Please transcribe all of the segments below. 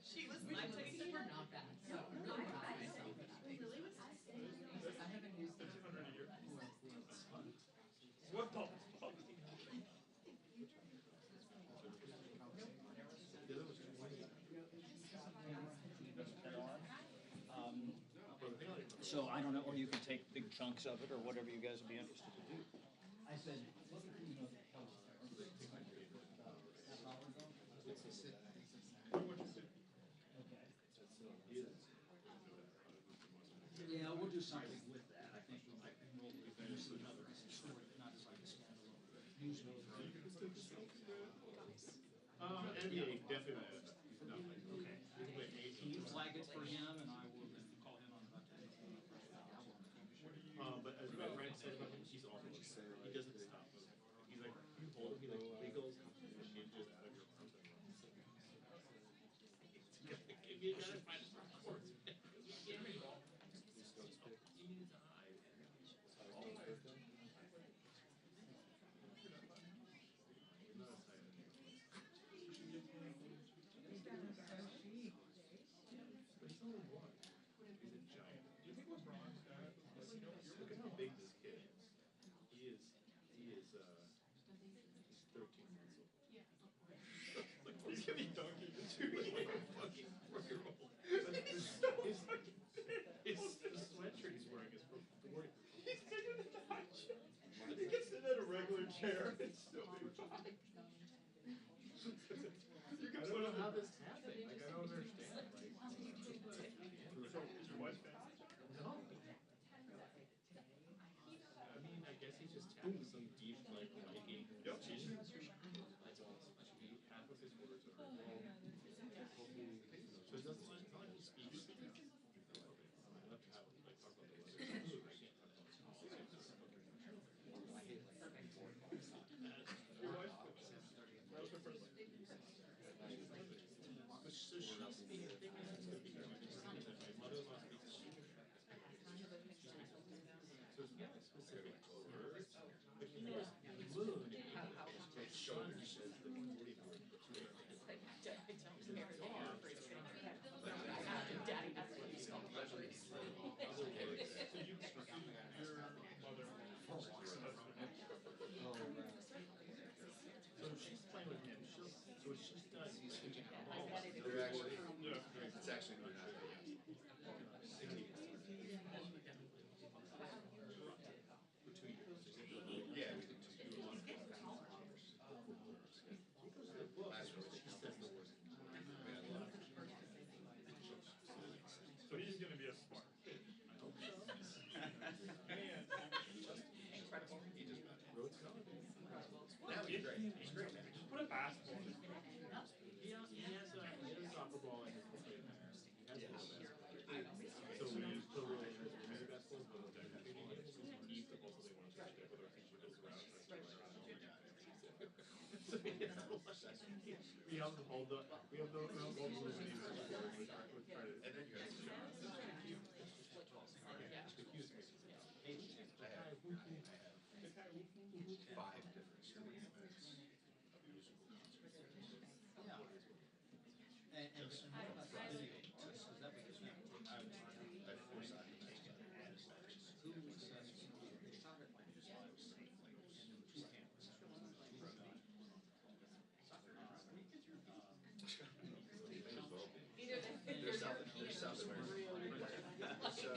She was my taste were not bad. So really proud of myself. I haven't used it. What the fuck? So I don't know, or you can take big chunks of it, or whatever you guys would be interested to do. I said, Yeah, we'll do something with that. I think we might roll with another sort of, not as like a standalone news media. NBA, definitely. No, Okay. Can you flag it for him, and I will then call him on about that? but as my friend said about him, he's also he doesn't stop moving. He's like, you hold him, he like wiggles inches out of your arms and runs. If you gotta find a course, you need his eye. But he's only one. He's a giant. Do you think LeBron's that? Look at how big this kid is. He's 13 months old. He's gonna be dunking the two like a fucking 4-year-old. His sweatshirt he's wearing is from 40. He's bigger than that. He can sit in a regular chair and still be fine. You can put him how this happened. Like, I don't understand. Like, so, is your wife fast? No. I mean, I guess he's just tapping some deep, like, Viking tissue. Like, half of his words are. So it's not like he speaks. I love to have, like, talk about the weather. I can't talk about politics. Your wife? That was her first one. So she speaks, the thing is, it's going to be my mother-in-law speaks English. So it's not specific words, but he knows moon in English. So sun says the 40 word. Daddy, that's what he's called. Other words. So you, your mother, her husband, We have the hold up. We have the illuminating before we try to. And then you guys. It's confusing. Five different statements of musical consequences. Yeah. And what about the video? Because that becomes now. I have 4 documents. Who assesses? They shot it like this. And there were 2 cameras. They're South American. So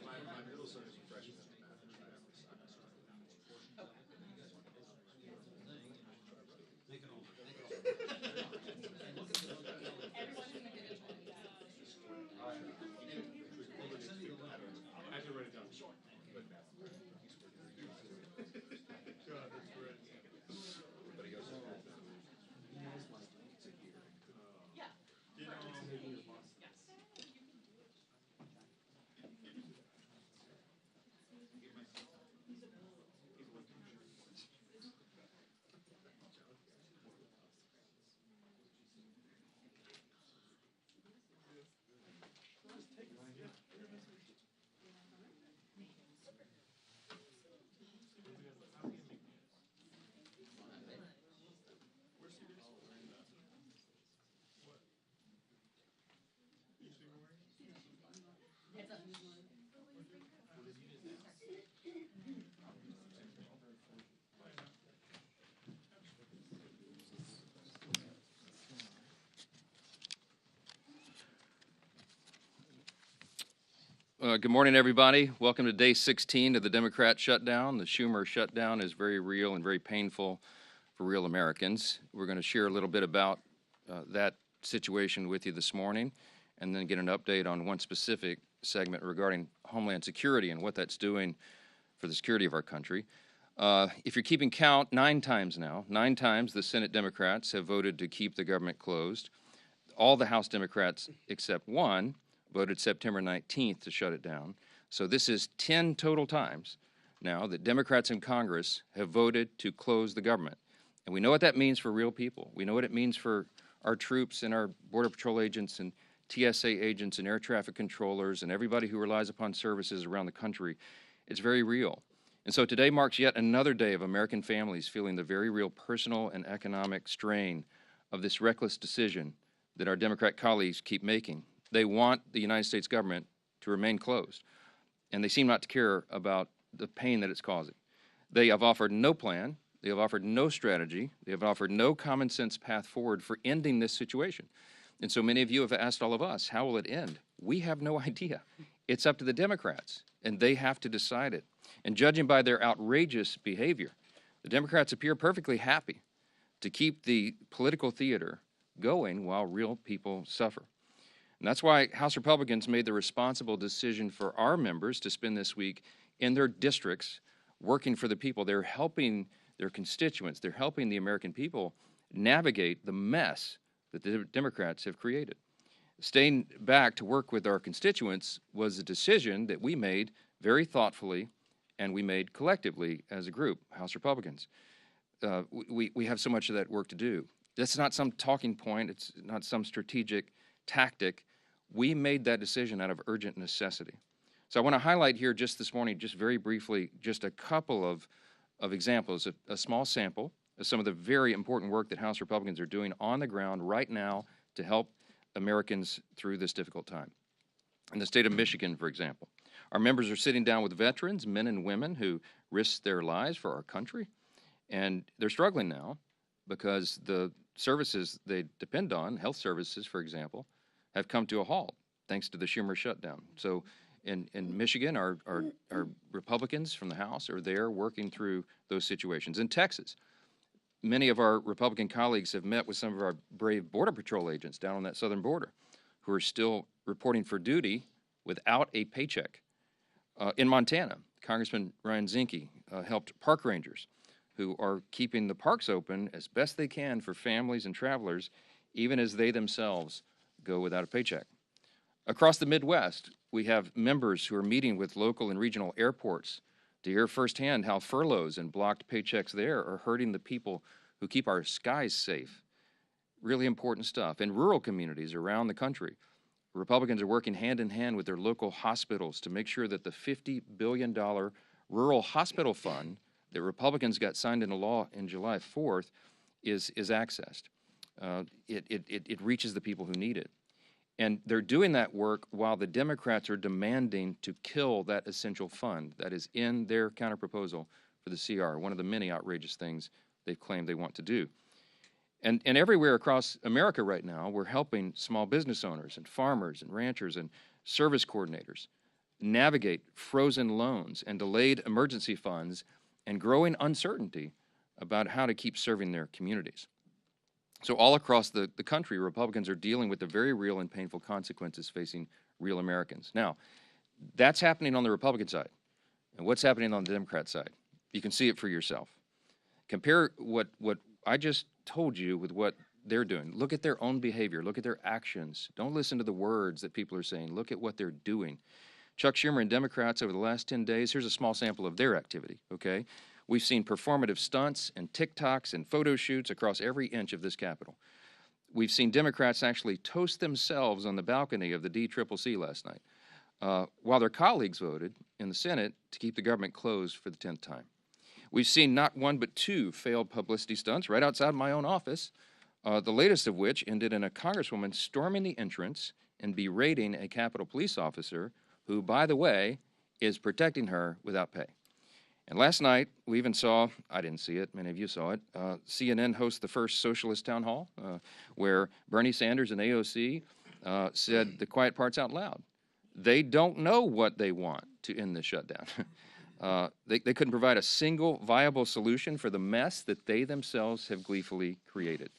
my middle son is a freshman in math, and I have a son. They can all. And look at the send me the letter. I have to write it down. God, that's great. But he goes to school. Yeah. Did Yes. Good morning, everybody. Welcome to day 16 of the Democrat shutdown. The Schumer shutdown is very real and very painful for real Americans. We're going to share a little bit about that situation with you this morning, and then get an update on one specific segment regarding Homeland Security and what that's doing for the security of our country. If you're keeping count, 9 times the Senate Democrats have voted to keep the government closed. All the House Democrats except one voted September 19th to shut it down. So this is 10 total times now that Democrats in Congress have voted to close the government. And we know what that means for real people. We know what it means for our troops and our Border Patrol agents and TSA agents and air traffic controllers and everybody who relies upon services around the country. It's very real. And so today marks yet another day of American families feeling the very real personal and economic strain of this reckless decision that our Democrat colleagues keep making. They want the United States government to remain closed, and they seem not to care about the pain that it's causing. They have offered no plan. They have offered no strategy. They have offered no common sense path forward for ending this situation. And so many of you have asked all of us, how will it end? We have no idea. It's up to the Democrats, and they have to decide it. And judging by their outrageous behavior, the Democrats appear perfectly happy to keep the political theater going while real people suffer. And that's why House Republicans made the responsible decision for our members to spend this week in their districts working for the people. They're helping their constituents. They're helping the American people navigate the mess that the Democrats have created. Staying back to work with our constituents was a decision that we made very thoughtfully, and we made collectively as a group, House Republicans. We have so much of that work to do. That's not some talking point. It's not some strategic tactic. We made that decision out of urgent necessity. So I want to highlight here just this morning, just very briefly, just a couple of examples, a small sample of some of the very important work that House Republicans are doing on the ground right now to help Americans through this difficult time. In the state of Michigan, for example, our members are sitting down with veterans, men and women who risked their lives for our country, and they're struggling now because the services they depend on, health services, for example, have come to a halt thanks to the Schumer shutdown. So in Michigan, our Republicans from the House are there working through those situations. In Texas, many of our Republican colleagues have met with some of our brave Border Patrol agents down on that southern border who are still reporting for duty without a paycheck. In Montana, Congressman Ryan Zinke helped park rangers who are keeping the parks open as best they can for families and travelers, even as they themselves go without a paycheck. Across the Midwest, we have members who are meeting with local and regional airports to hear firsthand how furloughs and blocked paychecks there are hurting the people who keep our skies safe really important stuff. In rural communities around the country, Republicans are working hand in hand with their local hospitals to make sure that the $50 billion rural hospital fund that Republicans got signed into law in July 4th is accessed. It reaches the people who need it. And they're doing that work while the Democrats are demanding to kill that essential fund that is in their counterproposal for the CR, one of the many outrageous things they've claimed they want to do. And everywhere across America right now, we're helping small business owners and farmers and ranchers and service coordinators navigate frozen loans and delayed emergency funds and growing uncertainty about how to keep serving their communities. So all across the country, Republicans are dealing with the very real and painful consequences facing real Americans. Now, that's happening on the Republican side. And what's happening on the Democrat side? You can see it for yourself. Compare what I just told you with what they're doing. Look at their own behavior. Look at their actions. Don't listen to the words that people are saying. Look at what they're doing. Chuck Schumer and Democrats over the last 10 days, here's a small sample of their activity, okay? We've seen performative stunts and TikToks and photo shoots across every inch of this Capitol. We've seen Democrats actually toast themselves on the balcony of the DCCC last night, while their colleagues voted in the Senate to keep the government closed for the 10th time. We've seen not one but two failed publicity stunts right outside my own office, the latest of which ended in a congresswoman storming the entrance and berating a Capitol police officer who, by the way, is protecting her without pay. And last night, we even saw, I didn't see it, many of you saw it, CNN host the first socialist town hall where Bernie Sanders and AOC said the quiet parts out loud. They don't know what they want to end this shutdown. They couldn't provide a single viable solution for the mess that they themselves have gleefully created.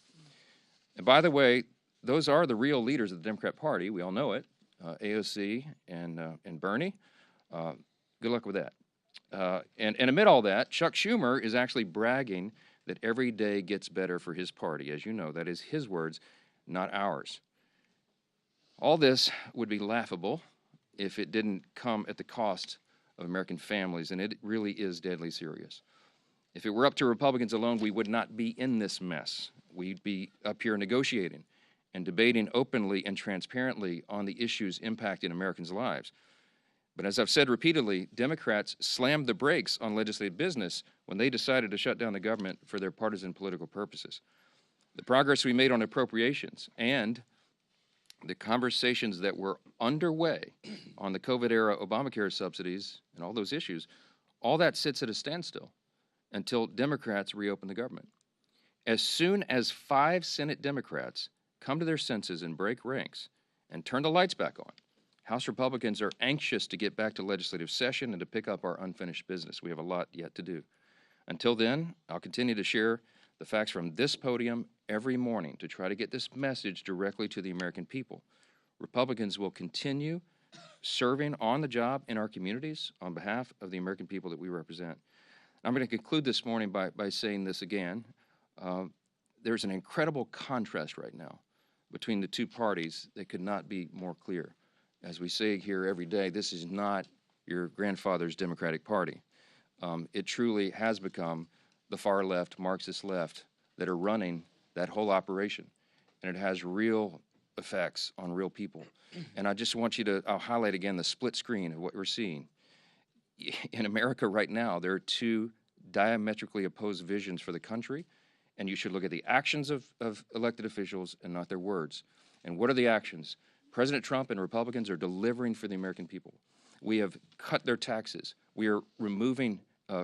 And by the way, those are the real leaders of the Democrat Party. We all know it, AOC and Bernie. Good luck with that. And amid all that, Chuck Schumer is actually bragging that every day gets better for his party. As you know, that is his words, not ours. All this would be laughable if it didn't come at the cost of American families, and it really is deadly serious. If it were up to Republicans alone, we would not be in this mess. We'd be up here negotiating and debating openly and transparently on the issues impacting Americans' lives. But as I've said repeatedly, Democrats slammed the brakes on legislative business when they decided to shut down the government for their partisan political purposes. The progress we made on appropriations and the conversations that were underway on the COVID-era Obamacare subsidies and all those issues, all that sits at a standstill until Democrats reopen the government. As soon as 5 Senate Democrats come to their senses and break ranks and turn the lights back on, House Republicans are anxious to get back to legislative session and to pick up our unfinished business. We have a lot yet to do. Until then, I'll continue to share the facts from this podium every morning to try to get this message directly to the American people. Republicans will continue serving on the job in our communities on behalf of the American people that we represent. I'm going to conclude this morning by saying this again. There's an incredible contrast right now between the two parties that could not be more clear. As we say here every day, this is not your grandfather's Democratic Party. It truly has become the far left, Marxist left, that are running that whole operation. And it has real effects on real people. And I just want you to, I'll highlight again the split screen of what we're seeing. In America right now, there are two diametrically opposed visions for the country, and you should look at the actions of elected officials and not their words. And what are the actions? President Trump and Republicans are delivering for the American people. We have cut their taxes. We are removing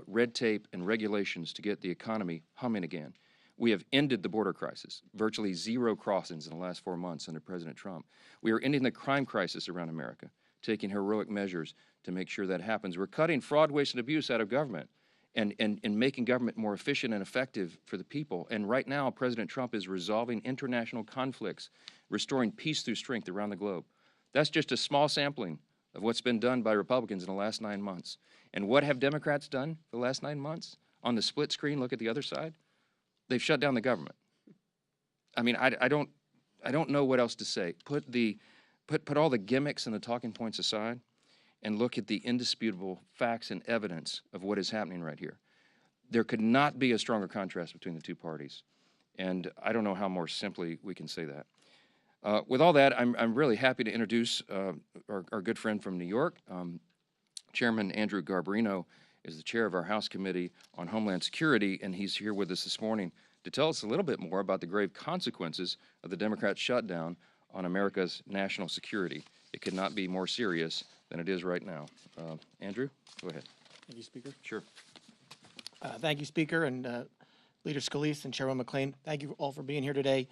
red tape and regulations to get the economy humming again. We have ended the border crisis, virtually 0 crossings in the last 4 months under President Trump. We are ending the crime crisis around America, taking heroic measures to make sure that happens. We're cutting fraud, waste, and abuse out of government and making government more efficient and effective for the people. And right now, President Trump is resolving international conflicts, restoring peace through strength around the globe. That's just a small sampling of what's been done by Republicans in the last 9 months. And what have Democrats done for the last 9 months? On the split screen, look at the other side. They've shut down the government. I mean, I don't know what else to say. Put all the gimmicks and the talking points aside and look at the indisputable facts and evidence of what is happening right here. There could not be a stronger contrast between the two parties. And I don't know how more simply we can say that. With all that, I'm really happy to introduce our good friend from New York. Chairman Andrew Garbarino is the chair of our House Committee on Homeland Security, and he's here with us this morning to tell us a little bit more about the grave consequences of the Democrat shutdown on America's national security. It could not be more serious than it is right now. Andrew, go ahead. Thank you, Speaker. Sure. Thank you, Speaker, and Leader Scalise and Chairman McClain. Thank you all for being here today.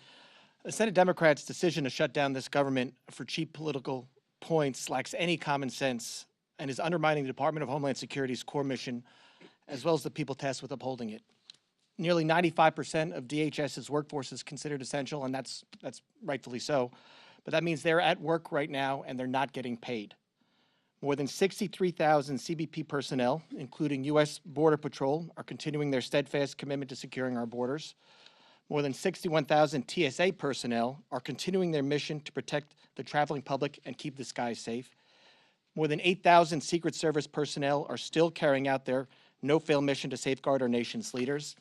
The Senate Democrats' decision to shut down this government for cheap political points lacks any common sense and is undermining the Department of Homeland Security's core mission, as well as the people tasked with upholding it. Nearly 95% of DHS's workforce is considered essential, and that's rightfully so. But that means they're at work right now, and they're not getting paid. More than 63,000 CBP personnel, including U.S. Border Patrol, are continuing their steadfast commitment to securing our borders. More than 61,000 TSA personnel are continuing their mission to protect the traveling public and keep the skies safe. More than 8,000 Secret Service personnel are still carrying out their no-fail mission to safeguard our nation's leaders.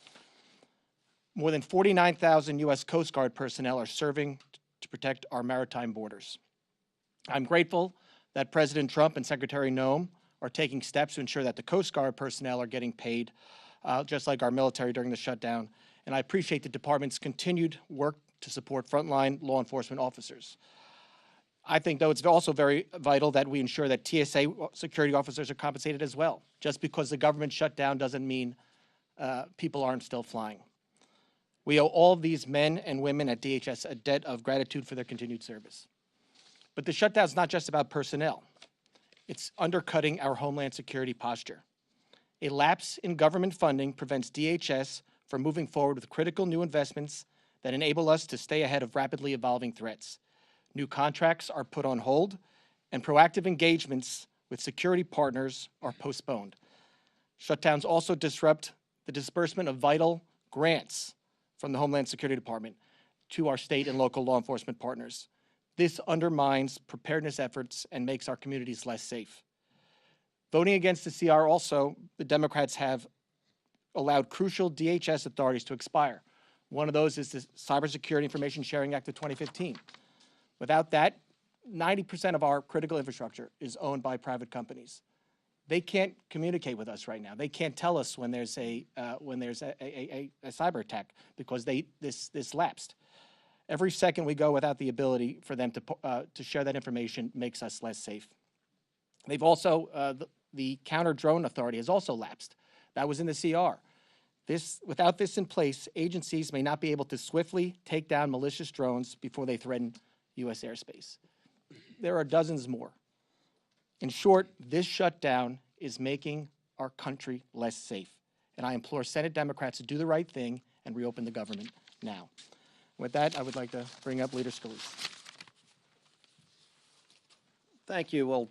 More than 49,000 U.S. Coast Guard personnel are serving to protect our maritime borders. I'm grateful that President Trump and Secretary Noem are taking steps to ensure that the Coast Guard personnel are getting paid, just like our military during the shutdown. And I appreciate the department's continued work to support frontline law enforcement officers. I think, though, it's also very vital that we ensure that TSA security officers are compensated as well. Just because the government shut down doesn't mean people aren't still flying. We owe all of these men and women at DHS a debt of gratitude for their continued service. But the shutdown is not just about personnel. It's undercutting our Homeland Security posture. A lapse in government funding prevents DHS from moving forward with critical new investments that enable us to stay ahead of rapidly evolving threats. New contracts are put on hold, and proactive engagements with security partners are postponed. Shutdowns also disrupt the disbursement of vital grants from the Homeland Security Department to our state and local law enforcement partners. This undermines preparedness efforts and makes our communities less safe. Voting against the CR also, the Democrats have allowed crucial DHS authorities to expire. One of those is the Cybersecurity Information Sharing Act of 2015. Without that, 90% of our critical infrastructure is owned by private companies. They can't communicate with us right now. They can't tell us when there's a cyber attack because this lapsed. Every second we go without the ability for them to share that information makes us less safe. They've also the counter drone authority has also lapsed. That was in the CR. Without this in place, agencies may not be able to swiftly take down malicious drones before they threaten U.S. airspace. There are dozens more. In short, this shutdown is making our country less safe. And I implore Senate Democrats to do the right thing and reopen the government now. With that, I would like to bring up Leader Scalise. Thank you. Well,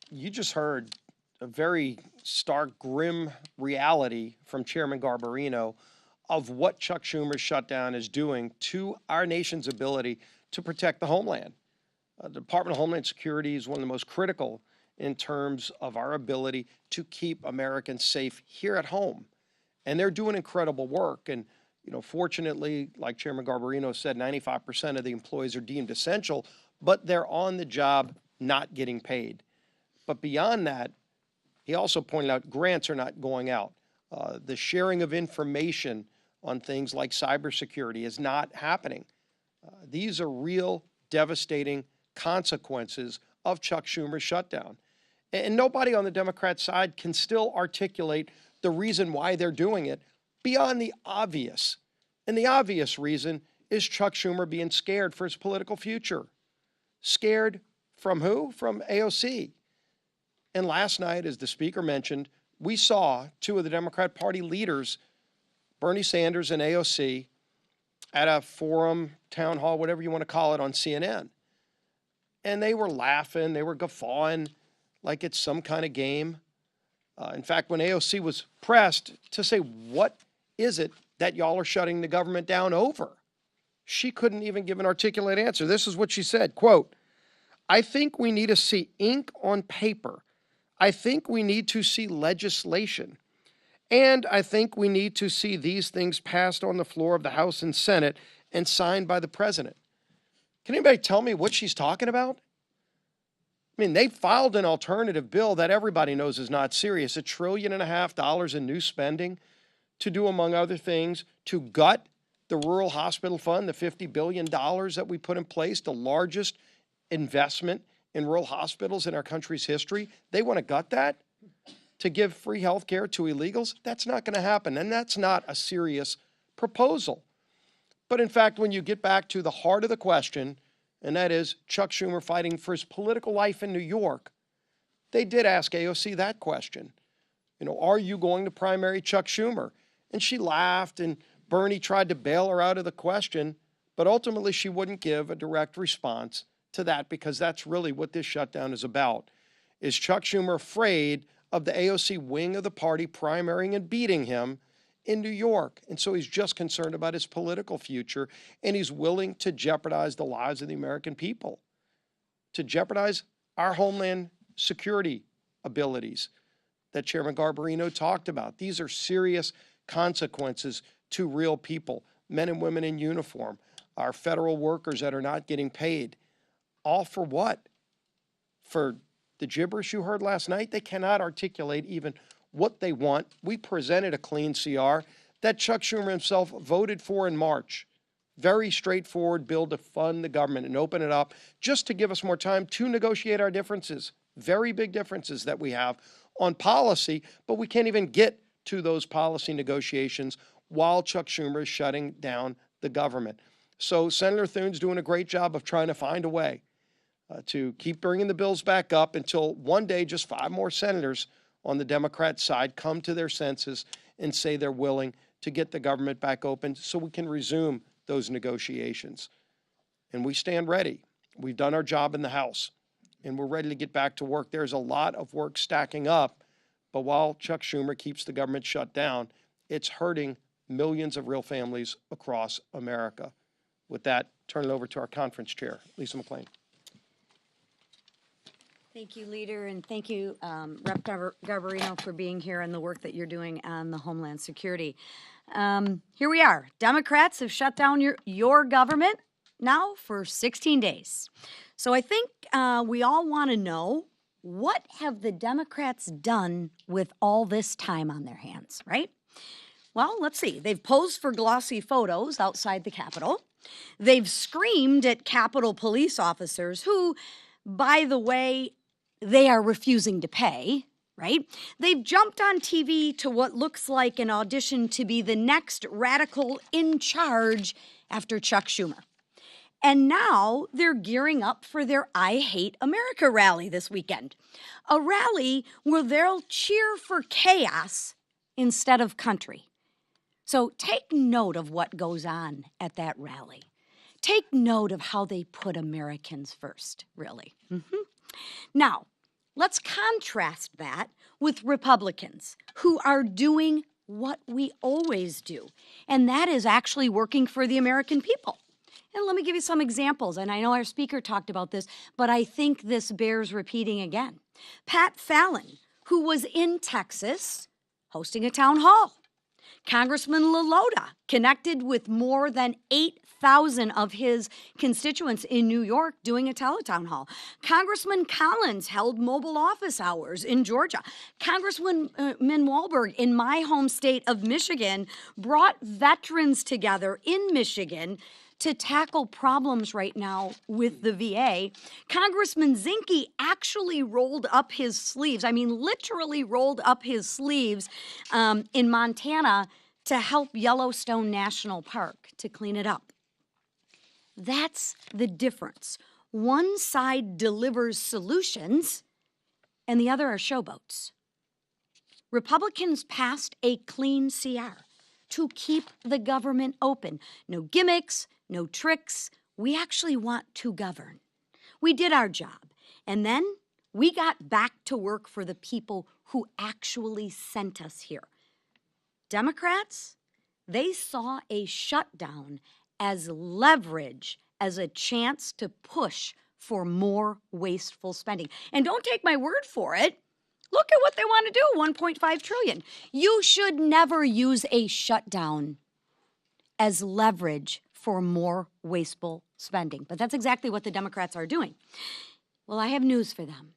you just heard a very stark, grim reality from Chairman Garbarino of what Chuck Schumer's shutdown is doing to our nation's ability to protect the homeland. The Department of Homeland Security is one of the most critical in terms of our ability to keep Americans safe here at home. And they're doing incredible work. And, you know, fortunately, like Chairman Garbarino said, 95% of the employees are deemed essential, but they're on the job not getting paid. But beyond that, he also pointed out grants are not going out. The sharing of information on things like cybersecurity is not happening. These are real devastating consequences of Chuck Schumer's shutdown. And nobody on the Democrat side can still articulate the reason why they're doing it beyond the obvious. And the obvious reason is Chuck Schumer being scared for his political future. Scared from who? From AOC. And last night, as the speaker mentioned, we saw two of the Democrat Party leaders, Bernie Sanders and AOC, at a forum, town hall, whatever you want to call it, on CNN. And they were laughing, they were guffawing like it's some kind of game. In fact, when AOC was pressed to say, what is it that y'all are shutting the government down over? She couldn't even give an articulate answer. This is what she said, quote, "I think we need to see ink on paper. I think we need to see legislation. And I think we need to see these things passed on the floor of the House and Senate and signed by the president. Can anybody tell me what she's talking about? I mean, they filed an alternative bill that everybody knows is not serious, $1.5 trillion in new spending to do, among other things, to gut the Rural Hospital Fund, the $50 billion that we put in place, the largest investment in rural hospitals in our country's history. They want to gut that to give free health care to illegals? That's not going to happen, and that's not a serious proposal. But in fact, when you get back to the heart of the question, and that is Chuck Schumer fighting for his political life in New York, they did ask AOC that question. You know, are you going to primary Chuck Schumer? And she laughed, and Bernie tried to bail her out of the question, but ultimately she wouldn't give a direct response to that, because that's really what this shutdown is about. Is Chuck Schumer afraid of the AOC wing of the party primarying and beating him in New York? And so he's just concerned about his political future, and he's willing to jeopardize the lives of the American people, to jeopardize our Homeland security abilities that Chairman Garbarino talked about. These are serious consequences to real people, men and women in uniform, our federal workers that are not getting paid. All for what? For the gibberish you heard last night? They cannot articulate even what they want. We presented a clean CR that Chuck Schumer himself voted for in March. Very straightforward bill to fund the government and open it up just to give us more time to negotiate our differences. Very big differences that we have on policy, but we can't even get to those policy negotiations while Chuck Schumer is shutting down the government. So Senator Thune's doing a great job of trying to find a way to keep bringing the bills back up until one day just 5 more senators on the Democrat side come to their senses and say they're willing to get the government back open so we can resume those negotiations. And we stand ready. We've done our job in the House, and we're ready to get back to work. There's a lot of work stacking up, but while Chuck Schumer keeps the government shut down, it's hurting millions of real families across America. With that, turn it over to our conference chair, Lisa McClain. Thank you, Leader, and thank you, Rep. Garbarino, for being here and the work that you're doing on the Homeland Security. Here we are. Democrats have shut down your government now for 16 days. So I think we all want to know, what have the Democrats done with all this time on their hands, right? Well, let's see. They've posed for glossy photos outside the Capitol. They've screamed at Capitol police officers who, by the way, they are refusing to pay, right? They've jumped on TV to what looks like an audition to be the next radical in charge after Chuck Schumer. And now they're gearing up for their I Hate America rally this weekend. A rally where they'll cheer for chaos instead of country. So take note of what goes on at that rally. Take note of how they put Americans first, really. Now, let's contrast that with Republicans who are doing what we always do, and that is actually working for the American people. And let me give you some examples, and I know our speaker talked about this, but I think this bears repeating again. Pat Fallon, who was in Texas hosting a town hall. Congressman LaLota connected with more than 8,000 of his constituents in New York doing a teletown hall. Congressman Collins held mobile office hours in Georgia. Congressman Walberg in my home state of Michigan brought veterans together in Michigan to tackle problems right now with the VA. Congressman Zinke actually rolled up his sleeves, I mean literally rolled up his sleeves in Montana to help Yellowstone National Park to clean it up. That's the difference. One side delivers solutions and the other are showboats. Republicans passed a clean CR to keep the government open. No gimmicks, no tricks. We actually want to govern. We did our job. And then we got back to work for the people who actually sent us here. Democrats, they saw a shutdown as leverage, as a chance to push for more wasteful spending. And don't take my word for it. Look at what they want to do, 1.5 trillion. You should never use a shutdown as leverage for more wasteful spending. But that's exactly what the Democrats are doing. Well, I have news for them.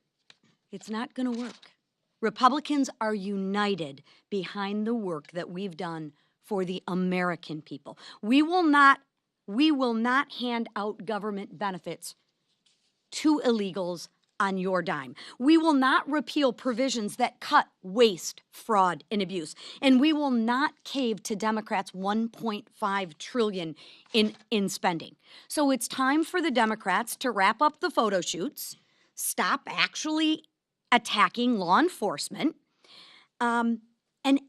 It's not going to work. Republicans are united behind the work that we've done for the American people. We will not hand out government benefits to illegals on your dime. We will not repeal provisions that cut waste, fraud, and abuse. And we will not cave to Democrats' 1.5 trillion in spending. So it's time for the Democrats to wrap up the photo shoots, stop actually attacking law enforcement, and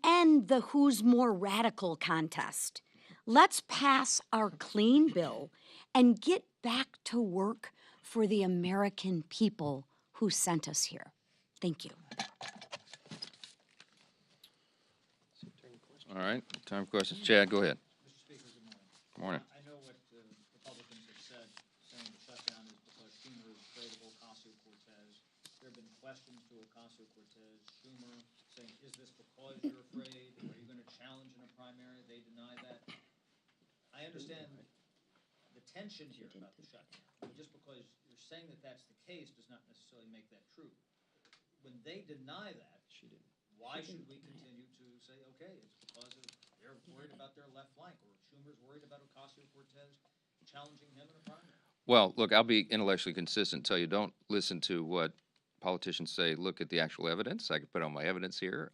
end the who's more radical contest. Let's pass our clean bill and get back to work for the American people who sent us here. Thank you. All right, time for questions. Chad, go ahead. Mr. Speaker, good morning. Good morning. I know what Republicans have said, saying the shutdown is because Schumer is afraid of Ocasio-Cortez. There have been questions to Ocasio-Cortez, Schumer, saying, is this because you're afraid? Are you going to challenge in a primary? They deny that. I understand the tension here about the shutdown. But just because you're saying that that's the case does not necessarily make that true. When they deny that, why should we continue to say, okay, it's because they're worried about their left flank, or Schumer's worried about Ocasio-Cortez challenging him in a primary? Well, look, I'll be intellectually consistent, tell you don't listen to what politicians say, look at the actual evidence. I could put on my evidence here.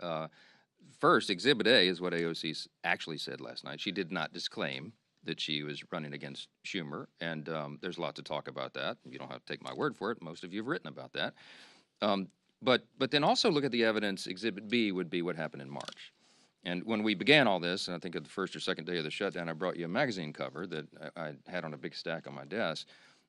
First, Exhibit A is what AOC actually said last night. She did not disclaim that she was running against Schumer, and there's a lot to talk about that. You don't have to take my word for it. Most of you have written about that. But then also look at the evidence. Exhibit B would be what happened in March. And when we began all this, and I think at the first or second day of the shutdown, I brought you a magazine cover that I had on a big stack on my desk,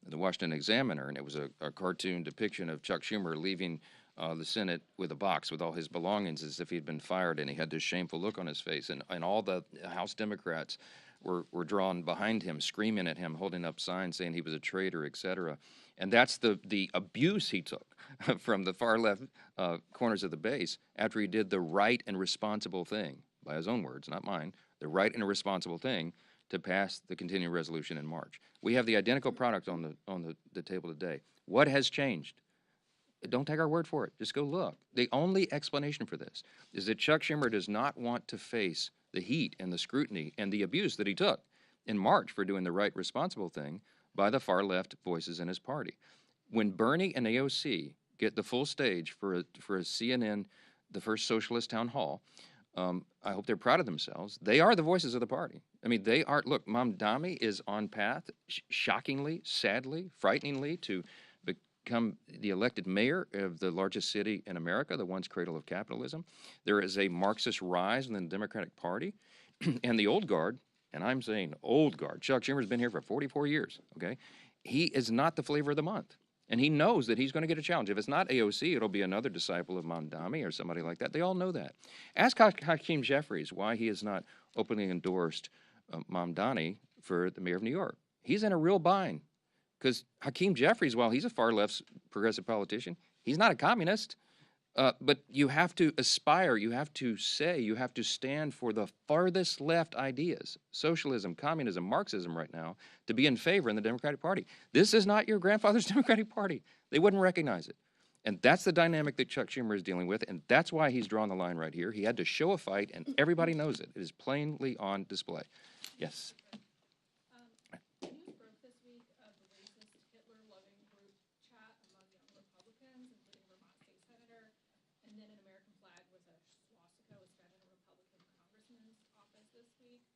the Washington Examiner, and it was a cartoon depiction of Chuck Schumer leaving the Senate with a box with all his belongings as if he'd been fired, and he had this shameful look on his face. And all the House Democrats were drawn behind him, screaming at him, holding up signs saying he was a traitor, et cetera. And that's the abuse he took from the far left corners of the base after he did the right and responsible thing, by his own words, not mine, the right and responsible thing to pass the continuing resolution in March. We have the identical product on the table today. What has changed? Don't take our word for it. Just go look. The only explanation for this is that Chuck Schumer does not want to face the heat and the scrutiny and the abuse that he took in March for doing the right, responsible thing by the far left voices in his party. When Bernie and AOC get the full stage for a CNN, the first socialist town hall, I hope they're proud of themselves. They are the voices of the party. I mean, they are. Look, Mamdani is on path, shockingly, sadly, frighteningly, to become the elected mayor of the largest city in America, the once cradle of capitalism. There is a Marxist rise in the Democratic Party, and the old guard. And I'm saying old guard. Chuck Schumer's been here for 44 years, okay? He is not the flavor of the month. And he knows that he's going to get a challenge. If it's not AOC, it'll be another disciple of Mamdani or somebody like that. They all know that. Ask Hakeem Jeffries why he has not openly endorsed Mamdani for the mayor of New York. He's in a real bind. Because Hakeem Jeffries, while he's a far-left progressive politician, he's not a communist. But you have to aspire, you have to say, you have to stand for the farthest left ideas, socialism, communism, Marxism right now, to be in favor in the Democratic Party. This is not your grandfather's Democratic Party. They wouldn't recognize it. And that's the dynamic that Chuck Schumer is dealing with, and that's why he's drawn the line right here. He had to show a fight, and everybody knows it. It is plainly on display. Yes. News broke this week of the racist Hitler-loving group chat among young Republicans, including Vermont State Senator, and then an American flag with a swastika was found in a Republican congressman's office this week.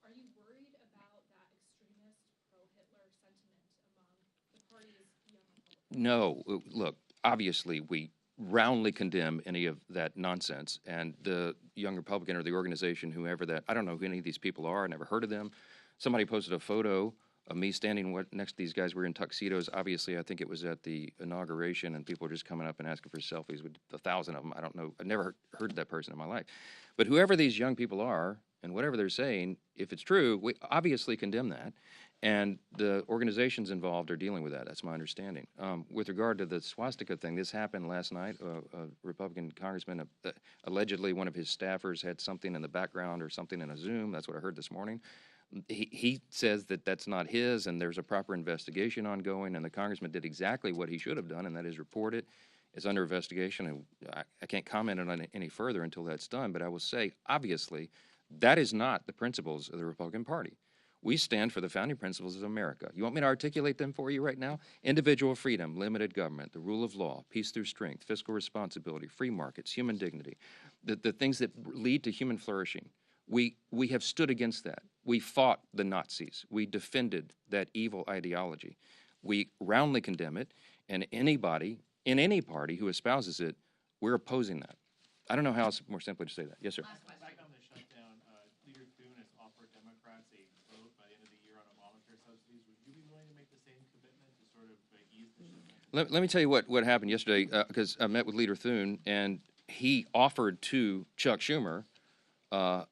Are you worried about that extremist pro-Hitler sentiment among the party's young Republicans? No. Look, obviously, we roundly condemn any of that nonsense. And the Young Republican or the organization, whoever that, I don't know who any of these people are, I never heard of them. Somebody posted a photo of me standing next to these guys. We're in tuxedos. Obviously, I think it was at the inauguration, and people were just coming up and asking for selfies with 1,000 of them. I don't know. I never heard of that person in my life. But whoever these young people are, and whatever they're saying, if it's true, we obviously condemn that. And the organizations involved are dealing with that. That's my understanding. With regard to the swastika thing, this happened last night. A Republican congressman, allegedly one of his staffers had something in the background or something in a Zoom. That's what I heard this morning. He says that that's not his, and there's a proper investigation ongoing, and the congressman did exactly what he should have done, and that is report it. It's under investigation, and I can't comment on it any further until that's done, but I will say, obviously, that is not the principles of the Republican Party. We stand for the founding principles of America. You want me to articulate them for you right now? Individual freedom, limited government, the rule of law, peace through strength, fiscal responsibility, free markets, human dignity, the things that lead to human flourishing. We have stood against that. We fought the Nazis. We defended that evil ideology. We roundly condemn it, and anybody in any party who espouses it, we're opposing that. I don't know how else more simply to say that. Yes, sir. Back on the shutdown, Leader Thune has offered Democrats a vote by the end of the year on Obamacare subsidies. Would you be willing to make the same commitment to sort of ease the shutdown? Let me tell you what happened yesterday, because I met with Leader Thune, and he offered to Chuck Schumer a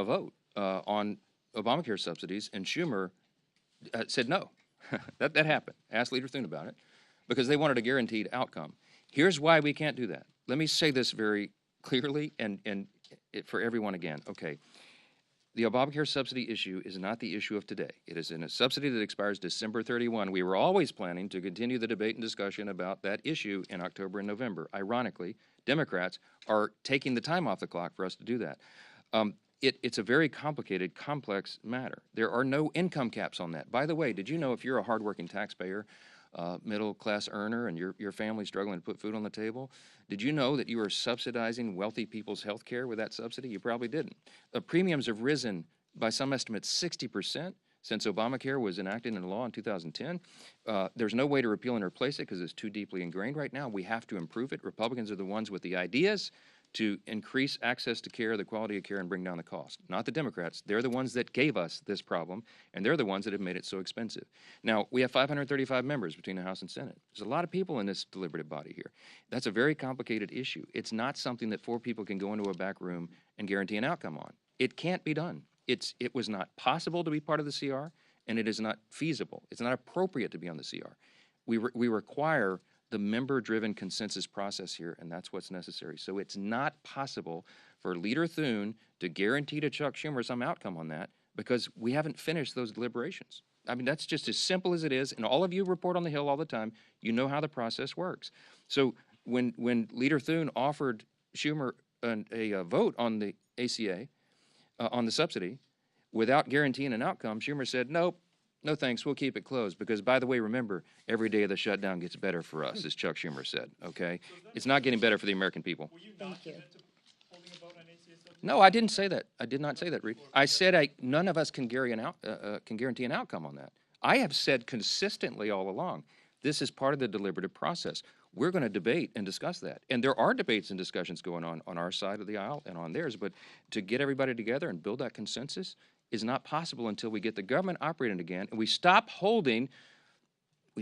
vote on Obamacare subsidies, and Schumer said no. that happened. Asked Leader Thune about it, because they wanted a guaranteed outcome. Here's why we can't do that. Let me say this very clearly and for everyone again. Okay, the Obamacare subsidy issue is not the issue of today. It is in a subsidy that expires December 31. We were always planning to continue the debate and discussion about that issue in October and November. Ironically, Democrats are taking the time off the clock for us to do that. It's a very complicated, complex matter. There are no income caps on that. By the way, did you know if you're a hardworking taxpayer, middle-class earner, and your family's struggling to put food on the table, did you know that you are subsidizing wealthy people's health care with that subsidy? You probably didn't. Premiums have risen by some estimates 60% since Obamacare was enacted into law in 2010. There's no way to repeal and replace it because it's too deeply ingrained right now. We have to improve it. Republicans are the ones with the ideas to increase access to care, the quality of care, and bring down the cost. Not the Democrats. They're the ones that gave us this problem, and they're the ones that have made it so expensive. Now, we have 535 members between the House and Senate. There's a lot of people in this deliberative body here. That's a very complicated issue. It's not something that 4 people can go into a back room and guarantee an outcome on. It can't be done. It was not possible to be part of the CR, and it is not feasible. It's not appropriate to be on the CR. We require the member-driven consensus process here, and that's what's necessary. So it's not possible for Leader Thune to guarantee to Chuck Schumer some outcome on that because we haven't finished those deliberations. I mean, that's just as simple as it is, and all of you report on the Hill all the time. You know how the process works. So when Leader Thune offered Schumer a vote on the ACA, on the subsidy, without guaranteeing an outcome, Schumer said, nope, no thanks, we'll keep it closed. Because, by the way, remember, every day of the shutdown gets better for us, as Chuck Schumer said, okay? It's not getting better for the American people. Will you not commit to holding a vote on ACA subsidies? No, I didn't say that. I did not say that, Reed. I said none of us can guarantee an outcome on that. I have said consistently all along, this is part of the deliberative process. We're going to debate and discuss that. And there are debates and discussions going on our side of the aisle and on theirs, but to get everybody together and build that consensus is not possible until we get the government operating again and we stop holding, I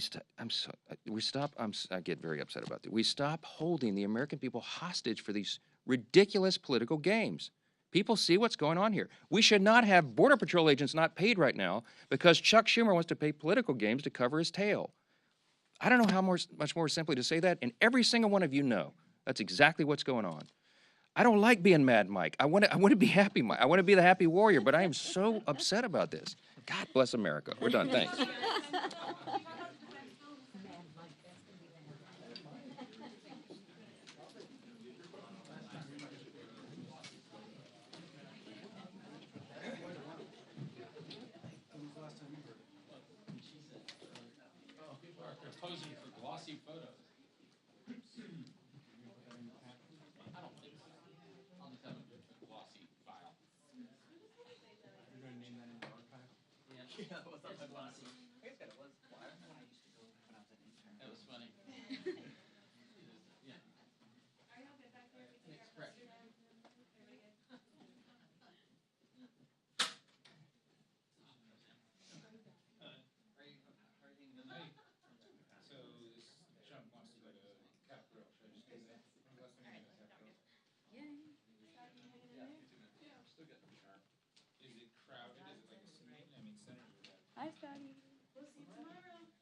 get very upset about that. We stop holding the American people hostage for these ridiculous political games. People see what's going on here. We should not have Border Patrol agents not paid right now because Chuck Schumer wants to pay political games to cover his tail. I don't know how much more simply to say that, and every single one of you know that's exactly what's going on. I don't like being Mad Mike. I want to be Happy Mike. I want to be the happy warrior, but I am so upset about this. God bless America. We're done. Thanks. Posing for glossy photos. I don't think so. I'll just have a glossy file. You're going to name that in the archive? Yeah. Yeah, what's up, glossy? I guess it was. Well, I don't know when I used to go when I was an intern. That was funny. Yeah. I'll get back there. Next correction. Still getting sharp. Is it crowded? Is it like a meeting? I mean, senators are Hi, Scotty. We'll see you tomorrow.